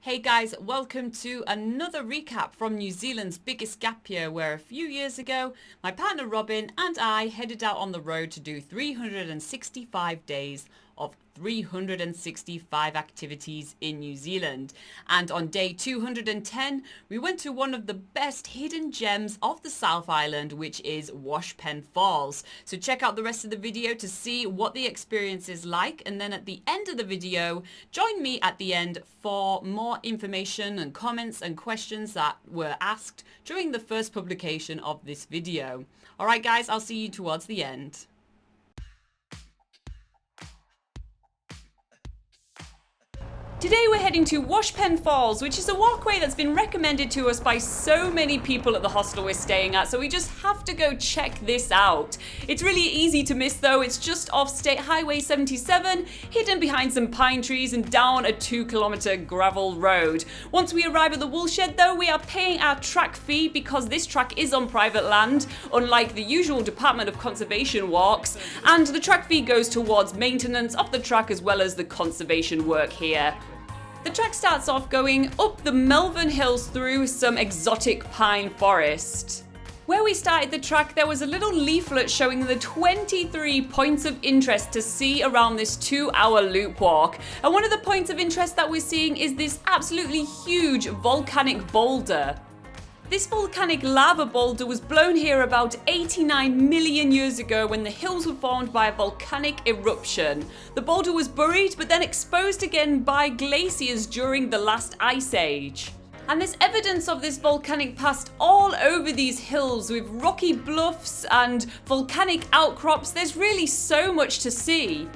Hey guys, welcome to another recap from New Zealand's biggest gap year, where a few years ago, my partner Robin and I headed out on the road to do 365 days of 365 activities in New Zealand. And on day 210, we went to one of the best hidden gems of the South Island, which is Washpen Falls. So check out the rest of the video to see what the experience is like. And then at the end of the video, join me at the end for more information and comments and questions that were asked during the first publication of this video. All right, guys, I'll see you towards the end. Today we're heading to Washpen Falls, which is a walkway that's been recommended to us by so many people at the hostel we're staying at, so we just have to go check this out. It's really easy to miss though. It's just off State Highway 77, hidden behind some pine trees and down a 2-kilometer gravel road. Once we arrive at the woolshed though, we are paying our track fee because this track is on private land, unlike the usual Department of Conservation walks, and the track fee goes towards maintenance of the track as well as the conservation work here. The track starts off going up the Melbourne Hills through some exotic pine forest. Where we started the track, there was a little leaflet showing the 23 points of interest to see around this 2-hour loop walk. And one of the points of interest that we're seeing is this absolutely huge volcanic boulder. This volcanic lava boulder was blown here about 89 million years ago when the hills were formed by a volcanic eruption. The boulder was buried but then exposed again by glaciers during the last ice age. And there's evidence of this volcanic past all over these hills with rocky bluffs and volcanic outcrops. There's really so much to see.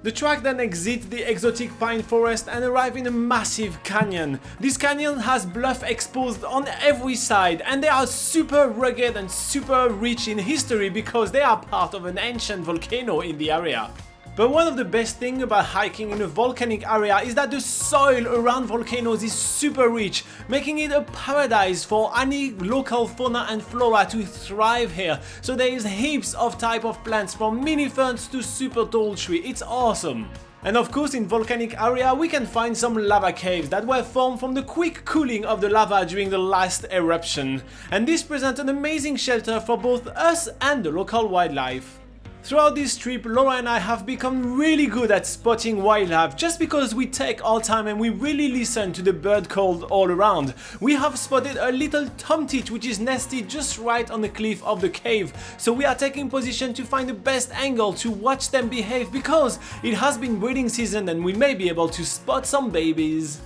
The track then exits the exotic pine forest and arrives in a massive canyon. This canyon has bluffs exposed on every side, and they are super rugged and super rich in history because they are part of an ancient volcano in the area. But one of the best things about hiking in a volcanic area is that the soil around volcanoes is super rich, making it a paradise for any local fauna and flora to thrive here. So there is heaps of type of plants, from mini ferns to super tall trees. It's awesome. And of course, in volcanic area we can find some lava caves that were formed from the quick cooling of the lava during the last eruption. And this presents an amazing shelter for both us and the local wildlife. Throughout this trip, Laura and I have become really good at spotting wildlife just because we take our time and we really listen to the bird calls all around. We have spotted a little tomtit which is nested just right on the cliff of the cave, so we are taking position to find the best angle to watch them behave because it has been breeding season and we may be able to spot some babies.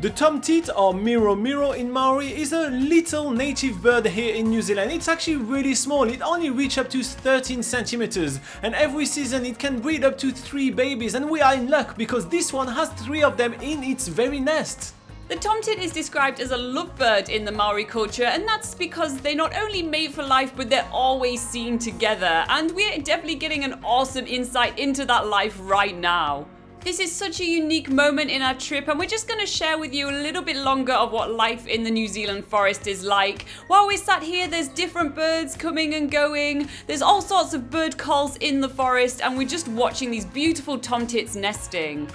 The tomtit, or miro miro in Maori, is a little native bird here in New Zealand. It's actually really small, it only reaches up to 13 centimeters, and every season it can breed up to 3 babies, and we are in luck because this one has 3 of them in its very nest. The tomtit is described as a lovebird in the Maori culture, and that's because they not only mate for life but they're always seen together, and we're definitely getting an awesome insight into that life right now. This is such a unique moment in our trip, and we're just going to share with you a little bit longer of what life in the New Zealand forest is like. While we're sat here, there's different birds coming and going, there's all sorts of bird calls in the forest, and we're just watching these beautiful tomtits nesting.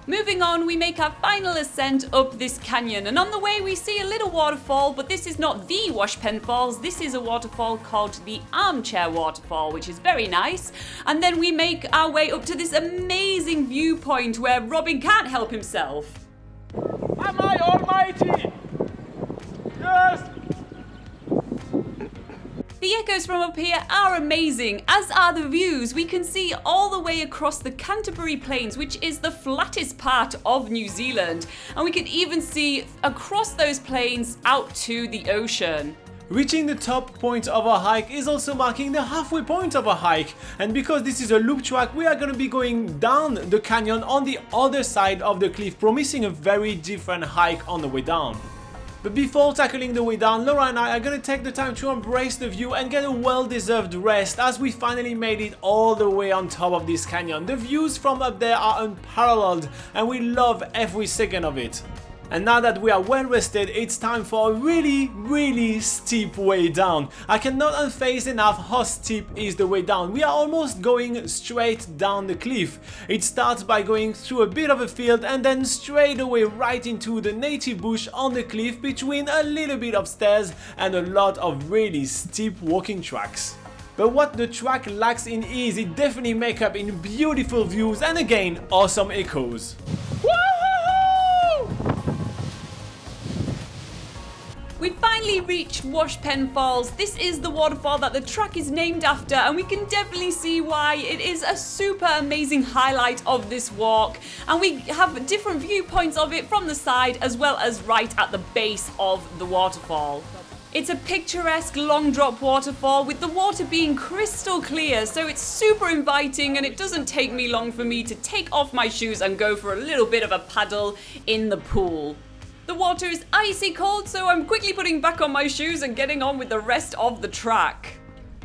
Moving on, we make our final ascent up this canyon, and on the way we see a little waterfall, but this is not the Washpen Falls, this is a waterfall called the Armchair Waterfall, which is very nice. And then we make our way up to this amazing viewpoint where Robin can't help himself. Am I almighty? Yes! The echoes from up here are amazing, as are the views. We can see all the way across the Canterbury Plains, which is the flattest part of New Zealand, and we can even see across those plains out to the ocean. Reaching the top point of our hike is also marking the halfway point of our hike, and because this is a loop track, we are going to be going down the canyon on the other side of the cliff, promising a very different hike on the way down. But before tackling the way down, Laura and I are gonna take the time to embrace the view and get a well-deserved rest as we finally made it all the way on top of this canyon. The views from up there are unparalleled and we love every second of it. And now that we are well rested, it's time for a really steep way down. I cannot unface enough how steep is the way down. We are almost going straight down the cliff. It starts by going through a bit of a field and then straight away right into the native bush on the cliff between a little bit of stairs and a lot of really steep walking tracks. But what the track lacks in ease, it definitely makes up in beautiful views and again, awesome echoes. We finally reached Washpen Falls. This is the waterfall that the track is named after, and we can definitely see why. It is a super amazing highlight of this walk, and we have different viewpoints of it from the side as well as right at the base of the waterfall. It's a picturesque long drop waterfall with the water being crystal clear, so it's super inviting and it doesn't take me long for me to take off my shoes and go for a little bit of a paddle in the pool. The water is icy cold, so I'm quickly putting back on my shoes and getting on with the rest of the track.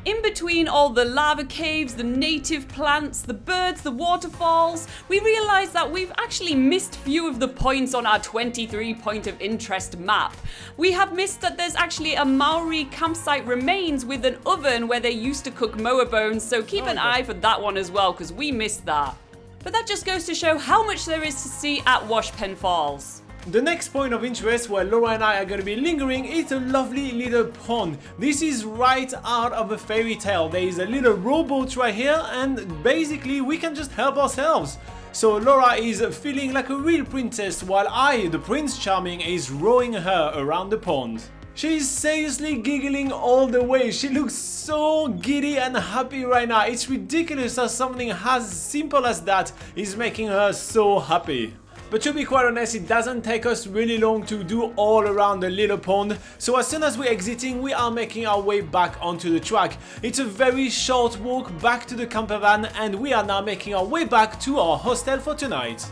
In between all the lava caves, the native plants, the birds, the waterfalls, we realised that we've actually missed few of the points on our 23 point of interest map. We have missed that there's actually a Maori campsite remains with an oven where they used to cook moa bones, so keep an eye for that one as well, because we missed that. But that just goes to show how much there is to see at Washpen Falls. The next point of interest where Laura and I are going to be lingering is a lovely little pond. This is right out of a fairy tale. There is a little rowboat right here and basically we can just help ourselves. So Laura is feeling like a real princess while I, the Prince Charming, is rowing her around the pond. She's seriously giggling all the way. She looks so giddy and happy right now. It's ridiculous how something as simple as that is making her so happy. But to be quite honest, it doesn't take us really long to do all around the little pond, so as soon as we're exiting, we are making our way back onto the track. It's a very short walk back to the camper van and we are now making our way back to our hostel for tonight.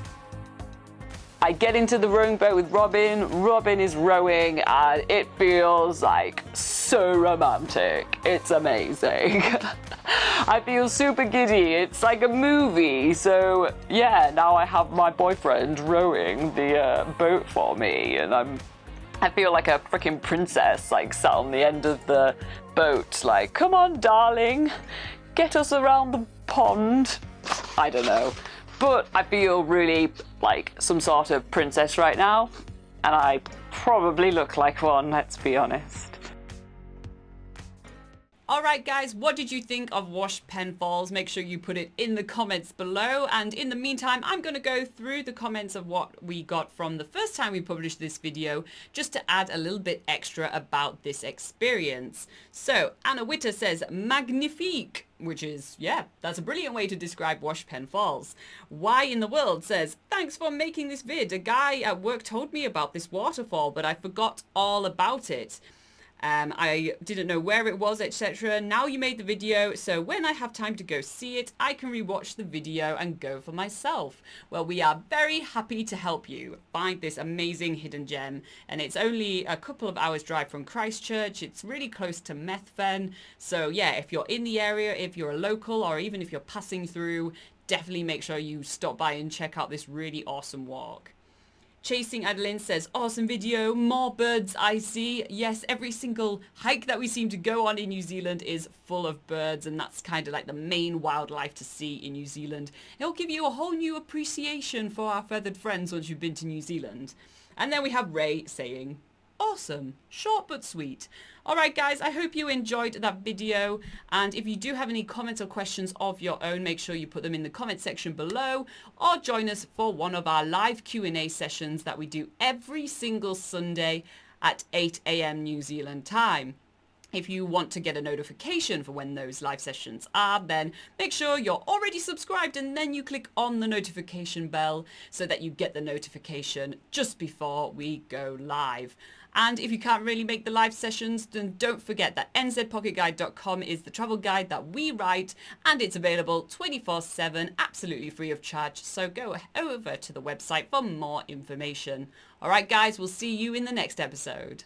I get into the rowing boat with Robin. Robin is rowing and it feels like so romantic. It's amazing. I feel super giddy. It's like a movie. So yeah, now I have my boyfriend rowing the boat for me and I feel like a freaking princess, like sat on the end of the boat like, come on darling, get us around the pond. I don't know. But I feel really like some sort of princess right now, and I probably look like one, let's be honest. Alright guys, what did you think of Washpen Falls? Make sure you put it in the comments below, and in the meantime I'm going to go through the comments of what we got from the first time we published this video, just to add a little bit extra about this experience. So Anna Witter says magnifique, which is, yeah, that's a brilliant way to describe Washpen Falls. Why in the World says, thanks for making this vid. A guy at work told me about this waterfall, but I forgot all about it. I didn't know where it was, etc. Now you made the video, so when I have time to go see it, I can rewatch the video and go for myself. Well, we are very happy to help you find this amazing hidden gem, and it's only a couple of hours drive from Christchurch. It's really close to Methven, so yeah, if you're in the area, if you're a local, or even if you're passing through, definitely make sure you stop by and check out this really awesome walk. Chasing Adeline says, awesome video, more birds I see. Yes, every single hike that we seem to go on in New Zealand is full of birds, and that's kind of like the main wildlife to see in New Zealand. It'll give you a whole new appreciation for our feathered friends once you've been to New Zealand. And then we have Ray saying, awesome, short but sweet. Alright guys, I hope you enjoyed that video, and if you do have any comments or questions of your own, make sure you put them in the comment section below, or join us for one of our live Q&A sessions that we do every single Sunday at 8 AM New Zealand time. If you want to get a notification for when those live sessions are, then make sure you're already subscribed and then you click on the notification bell so that you get the notification just before we go live. And if you can't really make the live sessions, then don't forget that nzpocketguide.com is the travel guide that we write, and it's available 24/7, absolutely free of charge. So go over to the website for more information. All right, guys, we'll see you in the next episode.